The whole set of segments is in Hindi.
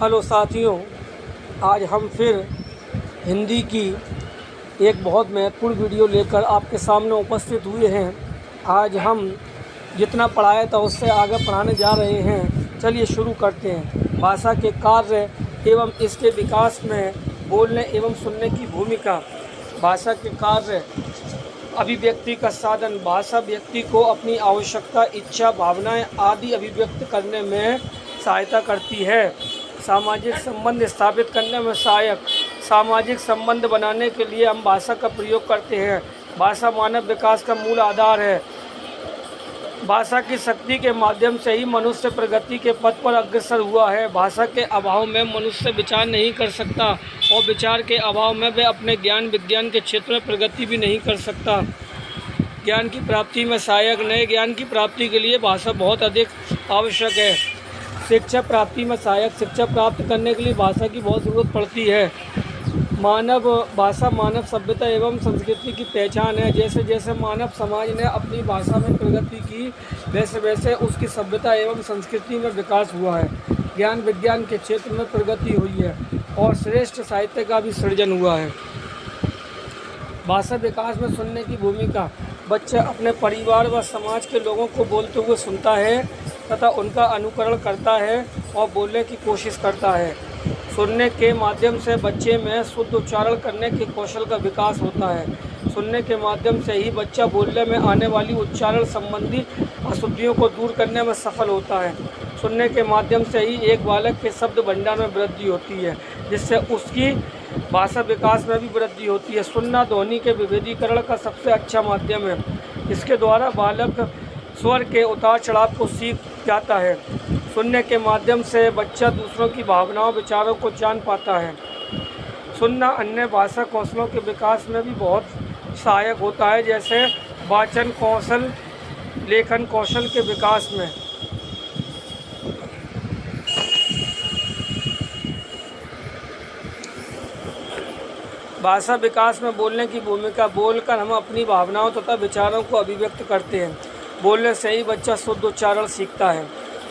हेलो साथियों, आज हम फिर हिंदी की एक बहुत महत्वपूर्ण वीडियो लेकर आपके सामने उपस्थित हुए हैं। आज हम जितना पढ़ाया था उससे आगे पढ़ाने जा रहे हैं। चलिए शुरू करते हैं। भाषा के कार्य एवं इसके विकास में बोलने एवं सुनने की भूमिका। भाषा के कार्य अभिव्यक्ति का साधन। भाषा व्यक्ति को अपनी आवश्यकता, इच्छा, भावनाएं आदि अभिव्यक्त करने में सहायता करती है। सामाजिक संबंध स्थापित करने में सहायक। सामाजिक संबंध बनाने के लिए हम भाषा का प्रयोग करते हैं। भाषा मानव विकास का मूल आधार है। भाषा की शक्ति के माध्यम से ही मनुष्य प्रगति के पथ पर अग्रसर हुआ है। भाषा के अभाव में मनुष्य विचार नहीं कर सकता और विचार के अभाव में वह अपने ज्ञान विज्ञान के क्षेत्र में प्रगति भी नहीं कर सकता। ज्ञान की प्राप्ति में सहायक। नए ज्ञान की प्राप्ति के लिए भाषा बहुत अधिक आवश्यक है। शिक्षा प्राप्ति में सहायक। शिक्षा प्राप्त करने के लिए भाषा की बहुत ज़रूरत पड़ती है। भाषा मानव सभ्यता एवं संस्कृति की पहचान है। जैसे जैसे मानव समाज ने अपनी भाषा में प्रगति की, वैसे वैसे उसकी सभ्यता एवं संस्कृति में विकास हुआ है। ज्ञान विज्ञान के क्षेत्र में प्रगति हुई है और श्रेष्ठ साहित्य का भी सृजन हुआ है। भाषा विकास में सुनने की भूमिका। बच्चा अपने परिवार व समाज के लोगों को बोलते हुए सुनता है तथा उनका अनुकरण करता है और बोलने की कोशिश करता है। सुनने के माध्यम से बच्चे में शुद्ध उच्चारण करने के कौशल का विकास होता है। सुनने के माध्यम से ही बच्चा बोलने में आने वाली उच्चारण संबंधी अशुद्धियों को दूर करने में सफल होता है। सुनने के माध्यम से ही एक बालक के शब्द भंडार में वृद्धि होती है, जिससे उसकी भाषा विकास में भी वृद्धि होती है। सुनना ध्वनि के विभेदीकरण का सबसे अच्छा माध्यम है। इसके द्वारा बालक स्वर के उतार चढ़ाव को सीख जाता है। सुनने के माध्यम से बच्चा दूसरों की भावनाओं विचारों को जान पाता है। सुनना अन्य भाषा कौशलों के विकास में भी बहुत सहायक होता है, जैसे वाचन कौशल, लेखन कौशल के विकास में। भाषा विकास में बोलने की भूमिका। बोलकर हम अपनी भावनाओं तथा विचारों को अभिव्यक्त करते हैं। बोलने से ही बच्चा शुद्ध उच्चारण सीखता है।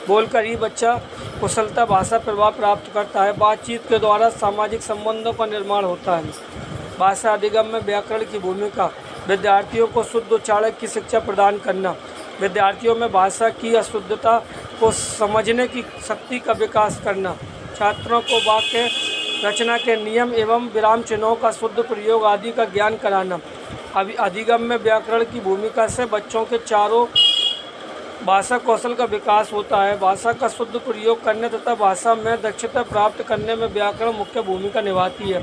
बोलकर ही बच्चा कुशलता भाषा प्रभाव प्राप्त करता है। बातचीत के द्वारा सामाजिक संबंधों का निर्माण होता है। भाषा अधिगम में व्याकरण की भूमिका। विद्यार्थियों को शुद्ध उच्चारण की शिक्षा प्रदान करना। विद्यार्थियों में भाषा की अशुद्धता को समझने की शक्ति का विकास करना। छात्रों को वाक्य रचना के नियम एवं विराम चिन्हों का शुद्ध प्रयोग आदि का ज्ञान कराना। अधिगम में व्याकरण की भूमिका से बच्चों के चारों भाषा कौशल का विकास होता है। भाषा का शुद्ध प्रयोग करने तथा भाषा में दक्षता प्राप्त करने में व्याकरण मुख्य भूमिका निभाती है।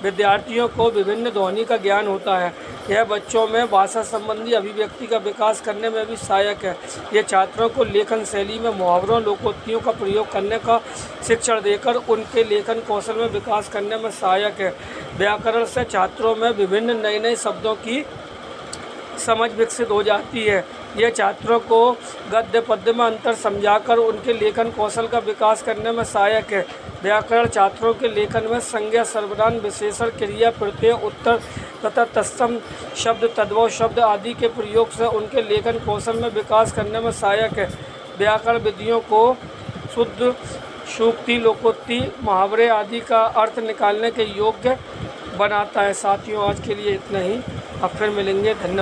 विद्यार्थियों को विभिन्न ध्वनि का ज्ञान होता है। यह बच्चों में भाषा संबंधी अभिव्यक्ति का विकास करने में भी सहायक है। यह छात्रों को लेखन शैली में मुहावरों, लोकोक्तियों का प्रयोग करने का शिक्षण देकर उनके लेखन कौशल में विकास करने में सहायक है। व्याकरण से छात्रों में विभिन्न नए नए शब्दों की समझ विकसित हो जाती है। यह छात्रों को गद्य पद्य में अंतर समझाकर उनके लेखन कौशल का विकास करने में सहायक है। व्याकरण छात्रों के लेखन में संज्ञा, सर्वनाम, विशेषण, क्रिया, प्रत्यय, उत्तर तथा तत्सम शब्द, तद्भव शब्द आदि के प्रयोग से उनके लेखन कौशल में विकास करने में सहायक है। व्याकरण विधियों को शुद्ध सूक्ति, लोकोक्ति, मुहावरे आदि का अर्थ निकालने के योग्य बनाता है। साथियों, आज के लिए इतना ही। अब फिर मिलेंगे। धन्यवाद।